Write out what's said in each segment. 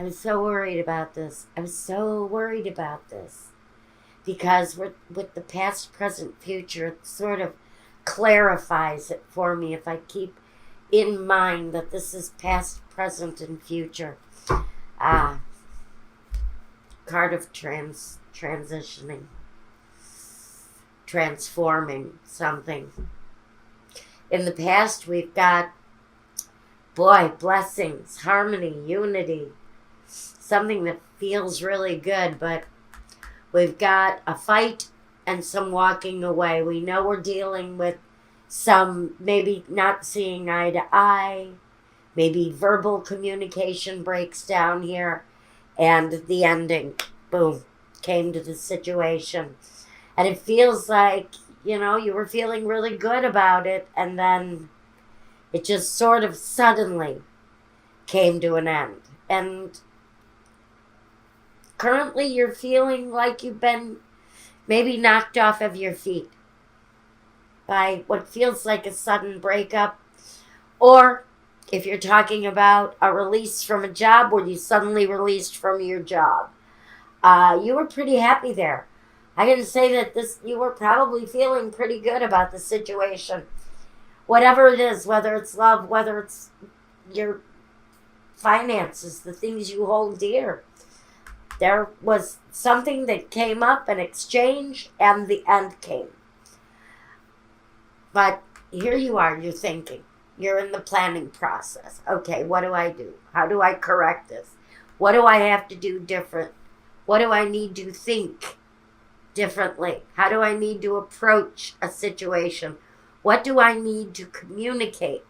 I was so worried about this. I was so worried about this. Because with the past, present, future, it sort of clarifies it for me if I keep in mind that this is past, present, and future. Ah, card of transitioning, transforming something. In the past, we've got, boy, blessings, harmony, unity, something that feels really good, but we've got a fight and some walking away. We know we're dealing with some maybe not seeing eye to eye, maybe verbal communication breaks down here, and the ending, boom, came to the situation. And it feels like, you were feeling really good about it, and then it just sort of suddenly came to an end. And currently you're feeling like you've been maybe knocked off of your feet by what feels like a sudden breakup. Or if you're talking about a release from a job where you suddenly released from your job, you were pretty happy there. I can say that you were probably feeling pretty good about the situation. Whatever it is, whether it's love, whether it's your finances, the things you hold dear. There was something that came up, an exchange, and the end came. But here you are, you're thinking. You're in the planning process. Okay, what do I do? How do I correct this? What do I have to do different? What do I need to think differently? How do I need to approach a situation? What do I need to communicate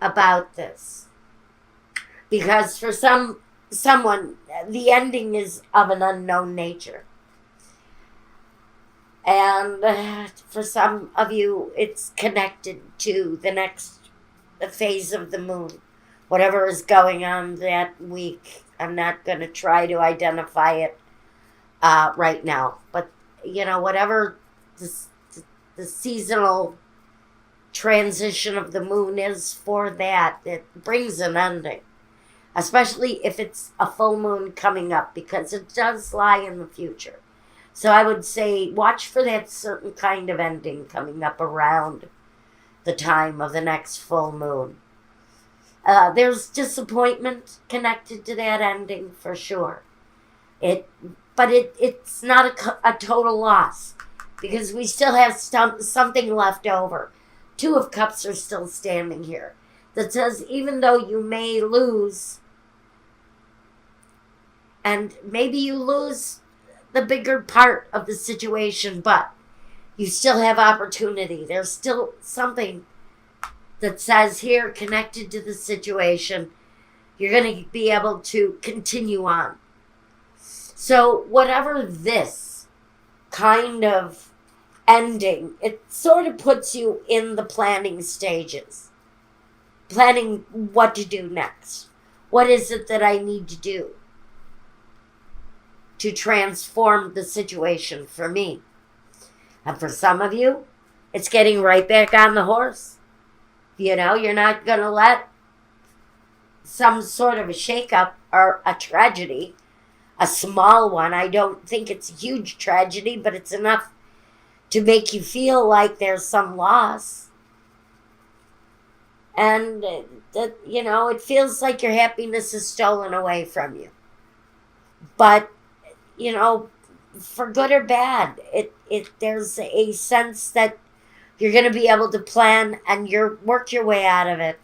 about this? Because for someone, the ending is of an unknown nature. And for some of you, it's connected to the next phase of the moon. Whatever is going on that week, I'm not going to try to identify it right now. But, whatever the seasonal transition of the moon is for that, it brings an ending. Especially if it's a full moon coming up, because it does lie in the future. So I would say watch for that certain kind of ending coming up around the time of the next full moon. There's disappointment connected to that ending for sure. But it's not a total loss, because we still have something left over. Two of Cups are still standing here. That says even though you may lose, and maybe you lose the bigger part of the situation, but you still have opportunity. There's still something that says here, connected to the situation, you're going to be able to continue on. So whatever this kind of ending, it sort of puts you in the planning stages. Planning what to do next. What is it that I need to do to transform the situation for me? And for some of you, it's getting right back on the horse. You're not going to let some sort of a shakeup or a tragedy, a small one. I don't think it's a huge tragedy, but it's enough to make you feel like there's some loss. And that, it feels like your happiness is stolen away from you. But, for good or bad, there's a sense that you're going to be able to plan and work your way out of it.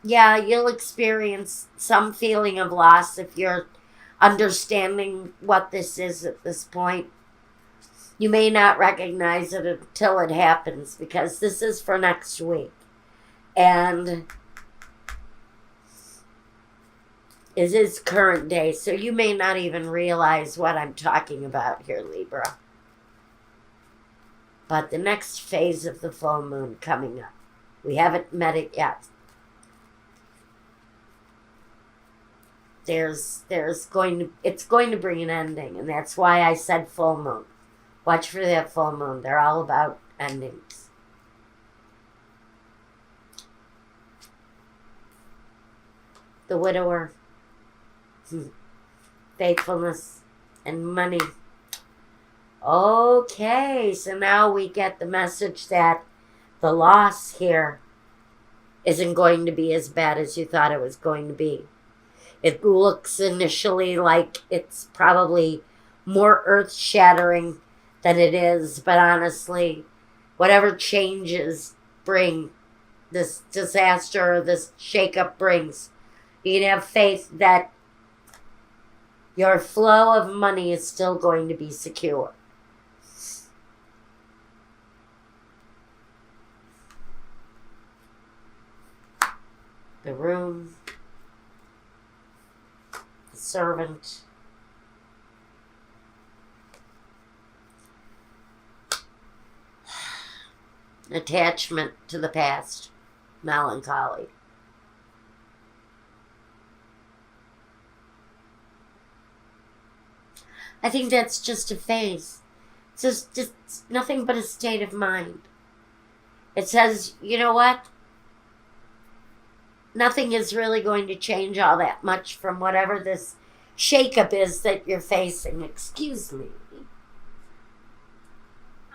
Yeah, you'll experience some feeling of loss if you're understanding what this is at this point. You may not recognize it until it happens, because this is for next week. And it is current day, so you may not even realize what I'm talking about here, Libra. But the next phase of the full moon coming up, we haven't met it yet. It's going to bring an ending, and that's why I said full moon. Watch for that full moon. They're all about endings. the widower, faithfulness, and money. Okay, so now we get the message that the loss here isn't going to be as bad as you thought it was going to be. It looks initially like it's probably more earth-shattering than it is, but honestly, whatever changes bring this disaster or this shakeup brings, you can have faith that your flow of money is still going to be secure. The room, the servant, attachment to the past, melancholy. I think that's just a phase. It's just nothing but a state of mind. It says, you know what? Nothing is really going to change all that much from whatever this shakeup is that you're facing. Excuse me.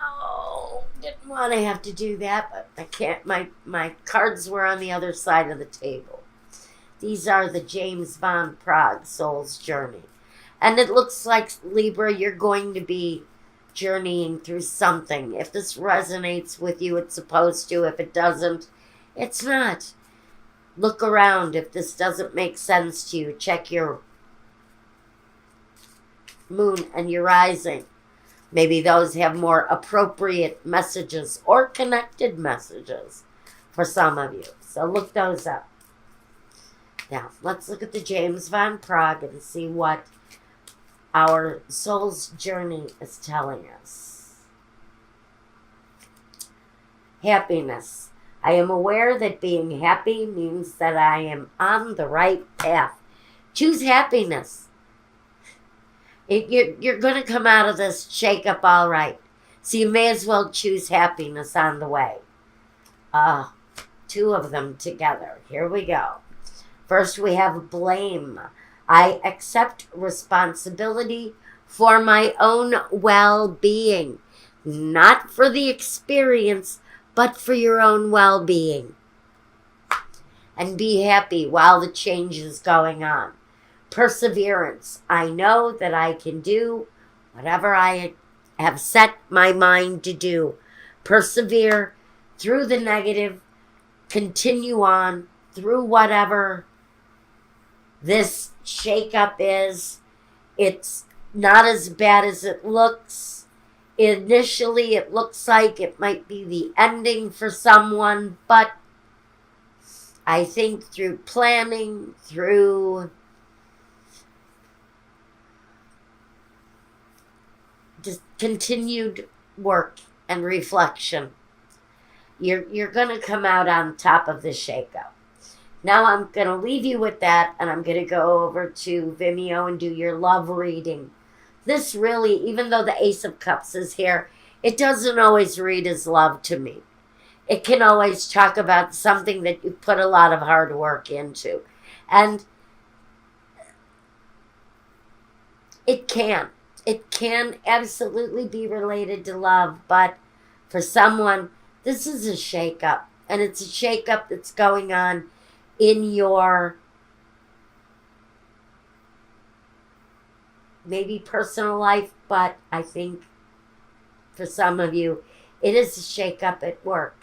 Oh, didn't want to have to do that, but I can't. My cards were on the other side of the table. These are the James Bond Prague Soul's Journey. And it looks like, Libra, you're going to be journeying through something. If this resonates with you, it's supposed to. If it doesn't, it's not. Look around. If this doesn't make sense to you, check your moon and your rising. Maybe those have more appropriate messages or connected messages for some of you. So look those up. Now, let's look at the James Van Prague and see what our soul's journey is telling us. Happiness. I am aware that being happy means that I am on the right path. Choose happiness. You're going to come out of this shake-up all right. So you may as well choose happiness on the way. Two of them together. Here we go. First, we have blame. I accept responsibility for my own well-being. Not for the experience, but for your own well-being. And be happy while the change is going on. Perseverance. I know that I can do whatever I have set my mind to do. Persevere through the negative. Continue on through whatever this shakeup is. It's not as bad as it looks. Initially, it looks like it might be the ending for someone, but I think through planning, through just continued work and reflection, you're going to come out on top of this shakeup. Now I'm going to leave you with that, and I'm going to go over to Vimeo and do your love reading. This really, even though the Ace of Cups is here, it doesn't always read as love to me. It can always talk about something that you put a lot of hard work into. And it can. It can absolutely be related to love, but for someone, this is a shakeup. And it's a shakeup that's going on in your maybe personal life, but I think for some of you, it is a shakeup at work.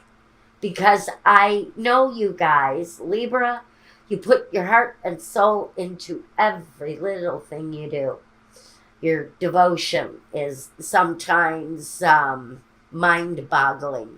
Because I know you guys, Libra, you put your heart and soul into every little thing you do. Your devotion is sometimes mind-boggling.